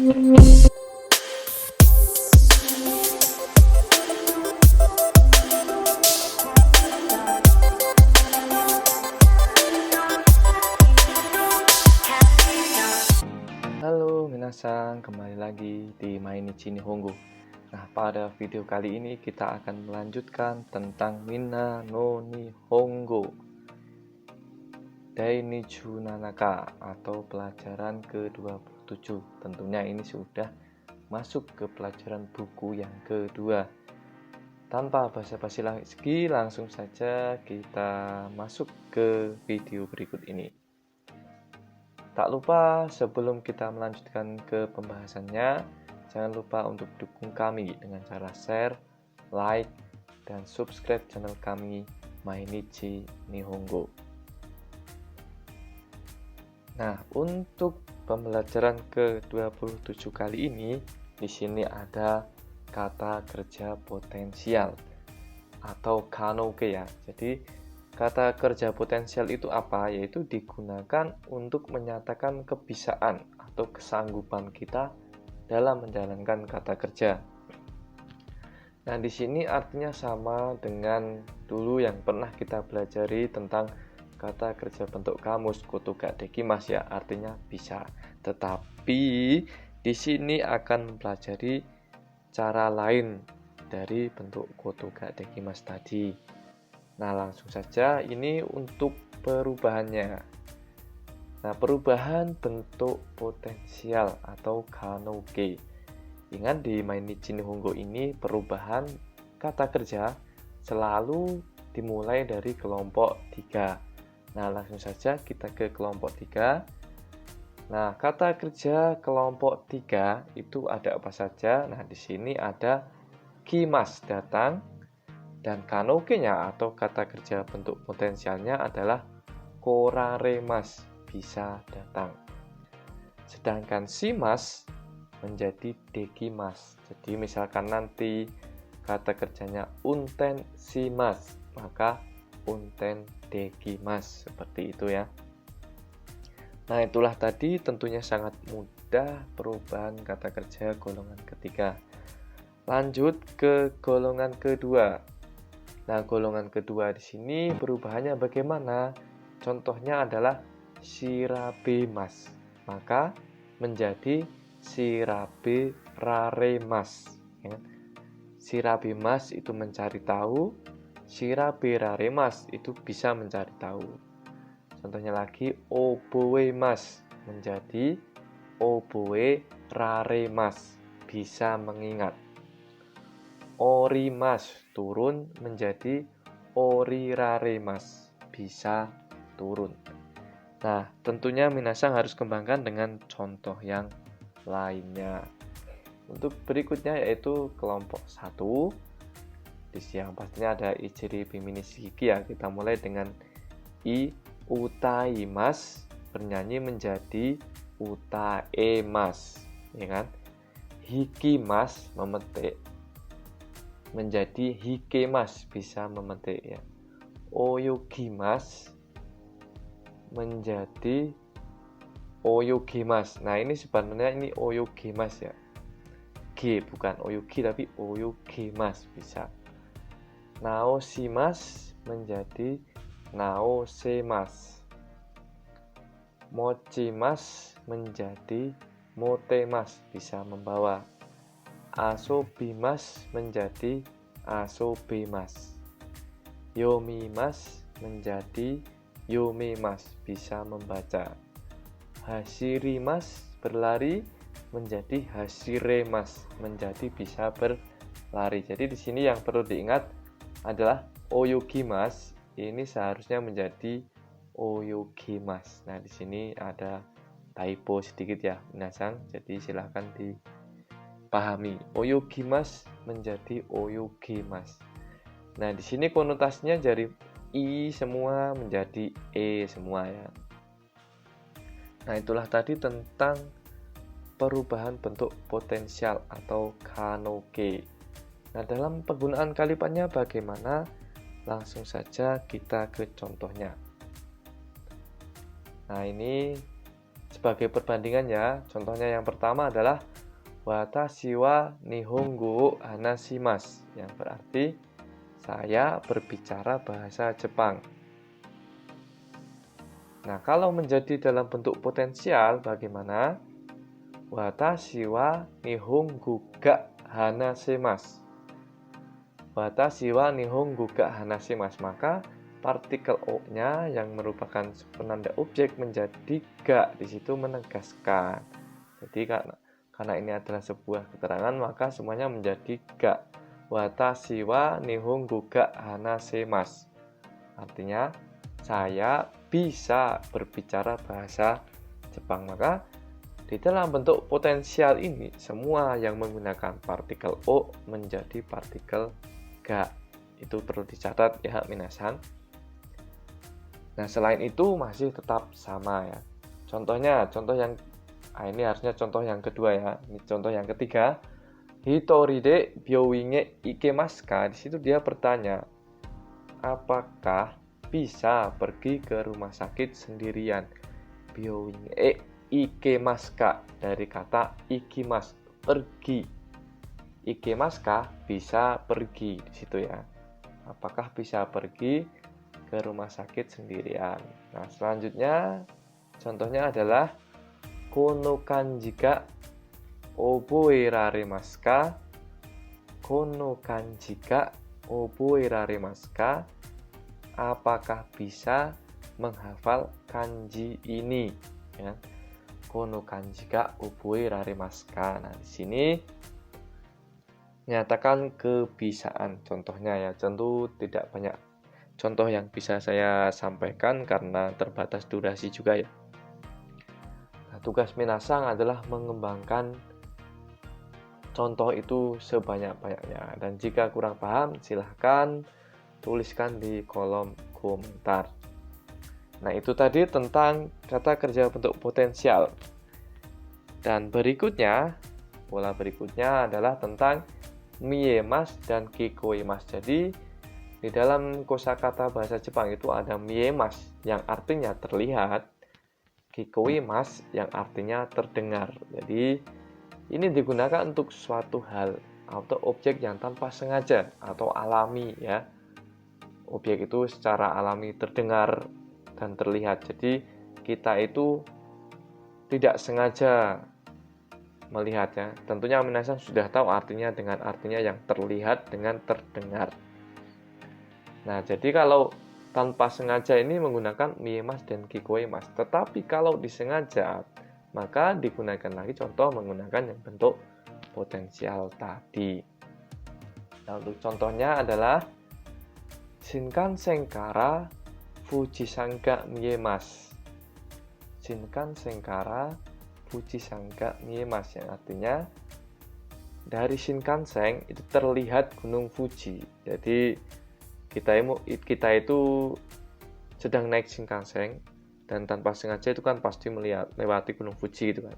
Halo minasan, kembali lagi di Mainichi Nihongo. Nah, pada video kali ini kita akan melanjutkan tentang Minna no Nihongo Dainichu Nanaka atau pelajaran ke-27. Tentunya ini sudah masuk ke pelajaran buku yang kedua. Tanpa basa-basi lagi, langsung saja kita masuk ke video berikut ini. Tak lupa sebelum kita melanjutkan ke pembahasannya, jangan lupa untuk dukung kami dengan cara share, like, dan subscribe channel kami Mainichi Nihongo. Nah, untuk pembelajaran ke-27 kali ini, di sini ada kata kerja potensial atau kanoke ya. Jadi kata kerja potensial itu apa? Yaitu digunakan untuk menyatakan kebisaan atau kesanggupan kita dalam menjalankan kata kerja. Nah, di sini artinya sama dengan dulu yang pernah kita pelajari tentang kata kerja bentuk kamus kotoga dekimasu ya, artinya bisa. Tetapi di sini akan mempelajari cara lain dari bentuk kotoga dekimasu tadi. Nah, langsung saja ini untuk perubahannya. Nah, perubahan bentuk potensial atau kanoke. Ingat di Mainichi Nihongo ini perubahan kata kerja selalu dimulai dari kelompok 3. Nah, langsung saja kita ke kelompok 3. Nah, kata kerja kelompok 3 itu ada apa saja? Nah, di sini ada kimas datang. Dan kanoke-nya atau kata kerja bentuk potensialnya adalah koraremas, bisa datang. Sedangkan shimas menjadi dekimas. Jadi misalkan nanti kata kerjanya unten shimas, maka unten dekimas, seperti itu ya. Nah, itulah tadi tentunya sangat mudah perubahan kata kerja golongan ketiga. Lanjut ke golongan kedua. Nah, golongan kedua di sini perubahannya bagaimana? Contohnya adalah shirabemas, maka menjadi shirabe raremas. Ya. Shirabemas itu mencari tahu, shirabe raremas itu bisa mencari tahu. Contohnya lagi oboemas menjadi oboe raremas, bisa mengingat. Orimas turun menjadi oriraremas, bisa turun. Nah, tentunya minasan harus kembangkan dengan contoh yang lainnya. Untuk berikutnya yaitu kelompok 1. Di sini pastinya ada ichiri biminishiki ya. Kita mulai dengan i utaimas, bernyanyi menjadi utaemas, ya kan? Hikimas memetik menjadi hikemas, bisa memetik ya. Oyugimas menjadi oyugimas. Nah, ini sebenarnya ini oyugimas ya. G bukan oyugi tapi oyugimas, bisa. Naoshimas menjadi naosemas. Mochimas menjadi motemas, bisa membawa. Asobimas menjadi asobemas. Yomimas menjadi yomemas, bisa membaca. Hashirimas berlari menjadi hashiremas, menjadi bisa berlari. Jadi di sini yang perlu diingat adalah oyugimas ini seharusnya menjadi oyugimas. Nah, di sini ada typo sedikit ya, minasan. Jadi silahkan dipahami. Oyugimas menjadi oyugimas. Nah, di sini konotasinya dari i semua menjadi e semua ya. Nah, itulah tadi tentang perubahan bentuk potensial atau kanoke. Nah, dalam penggunaan kalimatnya bagaimana? Langsung saja kita ke contohnya. Nah, ini sebagai perbandingan ya. Contohnya yang pertama adalah watashi wa nihongo hanashimasu, yang berarti saya berbicara bahasa Jepang. Nah, kalau menjadi dalam bentuk potensial bagaimana? Watashi wa nihongo ga hanashimasu. Watashi wa nihongo ga hanashimasu. Maka partikel o-nya yang merupakan penanda objek menjadi ga, di situ menegaskan. Jadi karena ini adalah sebuah keterangan, maka semuanya menjadi ga. Watashi wa nihongo ga hanashimasu. Artinya saya bisa berbicara bahasa Jepang. Maka di dalam bentuk potensial ini semua yang menggunakan partikel o menjadi partikel ga. Itu perlu dicatat ya minasan. Nah, selain itu masih tetap sama ya. Contohnya, ini harusnya contoh yang kedua ya. Ini contoh yang ketiga. Hitori de byouin e ikemasu ka? Di situ dia bertanya, apakah bisa pergi ke rumah sakit sendirian? Byouin e ikemasu ka? Dari kata ikimasu, pergi. Ikemasu ka? Bisa pergi di situ ya. Apakah bisa pergi ke rumah sakit sendirian? Nah, selanjutnya contohnya adalah kono kanji ga oboeraremasu ka? Kono kanji ga oboeraremasu ka? Apakah bisa menghafal kanji ini? Ya. Kono kanji ga oboeraremasu ka? Nah, di sini nyatakan kebisaan contohnya ya. Tentu tidak banyak contoh yang bisa saya sampaikan karena terbatas durasi juga ya. Nah, tugas minasang adalah mengembangkan contoh itu sebanyak-banyaknya. Dan jika kurang paham, silahkan tuliskan di kolom komentar. Nah, itu tadi tentang kata kerja bentuk potensial. Dan berikutnya, pola berikutnya adalah tentang miemasu dan kikoemasu. Jadi di dalam kosakata bahasa Jepang itu ada miemasu yang artinya terlihat, kikoemasu yang artinya terdengar. Jadi ini digunakan untuk suatu hal atau objek yang tanpa sengaja atau alami ya. Objek itu secara alami terdengar dan terlihat. Jadi kita itu tidak sengaja melihatnya. Tentunya minasan sudah tahu artinya dengan artinya yang terlihat dengan terdengar. Nah, jadi kalau tanpa sengaja ini menggunakan miemasu dan kikoemasu. Tetapi kalau disengaja, maka digunakan lagi contoh menggunakan yang bentuk potensial tadi. Nah, untuk contohnya adalah Shinkansen kara Fujisan ga miemasu. Shinkansen kara Fujisan ga miemasu, yang artinya dari Shinkansen itu terlihat Gunung Fuji. Jadi kita itu sedang naik Shinkansen dan tanpa sengaja itu kan pasti melewati Gunung Fuji gitu kan.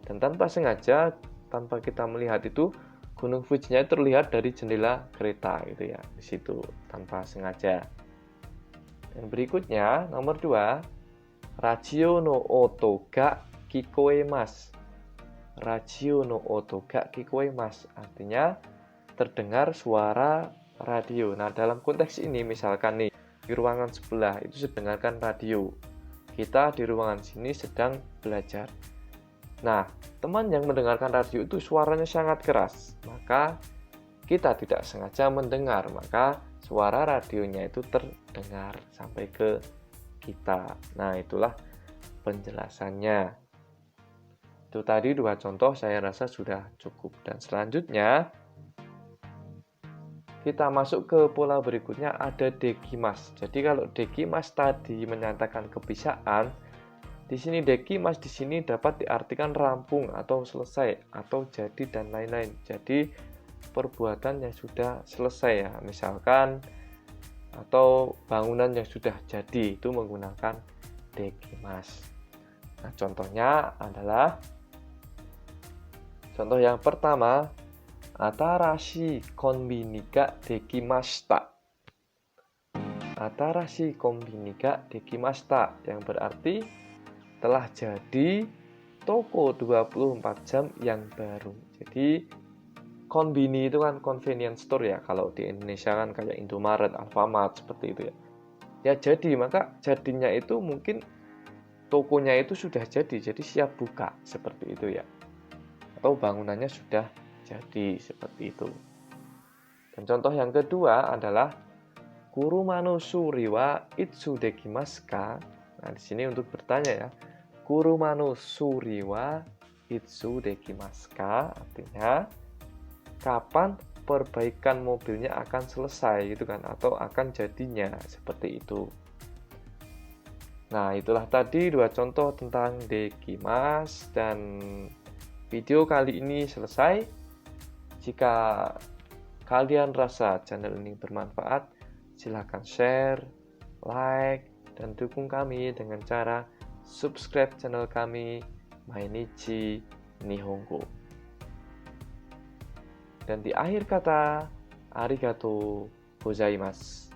Dan tanpa sengaja, tanpa kita melihat itu Gunung Fujinya terlihat dari jendela kereta gitu ya. Di situ tanpa sengaja. Dan berikutnya nomor 2, radio no oto ga kikoemasu. Radio no oto ga kikoemasu artinya terdengar suara radio. Nah, dalam konteks ini misalkan nih di ruangan sebelah itu sedengarkan radio. Kita di ruangan sini sedang belajar. Nah, teman yang mendengarkan radio itu suaranya sangat keras. Maka kita tidak sengaja mendengar, maka suara radionya itu terdengar sampai ke kita. Nah, itulah penjelasannya. Itu tadi 2 contoh saya rasa sudah cukup. Dan selanjutnya kita masuk ke pola berikutnya, ada dekimasu. Jadi kalau dekimasu tadi menyatakan kebisaan, di sini dekimasu di sini dapat diartikan rampung atau selesai atau jadi dan lain-lain. Jadi perbuatan yang sudah selesai ya, misalkan atau bangunan yang sudah jadi itu menggunakan dekimasu. Nah, contohnya adalah contoh yang pertama, Atarashi konbini ga dekimashita. Atarashi konbini ga dekimashita, yang berarti telah jadi toko 24 jam yang baru. Jadi konbini itu kan convenience store ya, kalau di Indonesia kan kayak Indomaret, Alfamart seperti itu ya. Ya jadi, maka jadinya itu mungkin tokonya itu sudah jadi siap buka seperti itu ya. Atau bangunannya sudah jadi seperti itu. Dan contoh yang kedua adalah Kurumano suri wa itsu dekimasu ka? Nah, di sini untuk bertanya ya. Kurumano suri wa itsu dekimasu ka? Artinya kapan perbaikan mobilnya akan selesai gitu kan, atau akan jadinya seperti itu. Nah, itulah tadi 2 contoh tentang dekimasu, dan video kali ini selesai. Jika kalian rasa channel ini bermanfaat, silahkan share, like, dan dukung kami dengan cara subscribe channel kami Mainichi Nihongo. Dan di akhir kata, arigatou gozaimasu.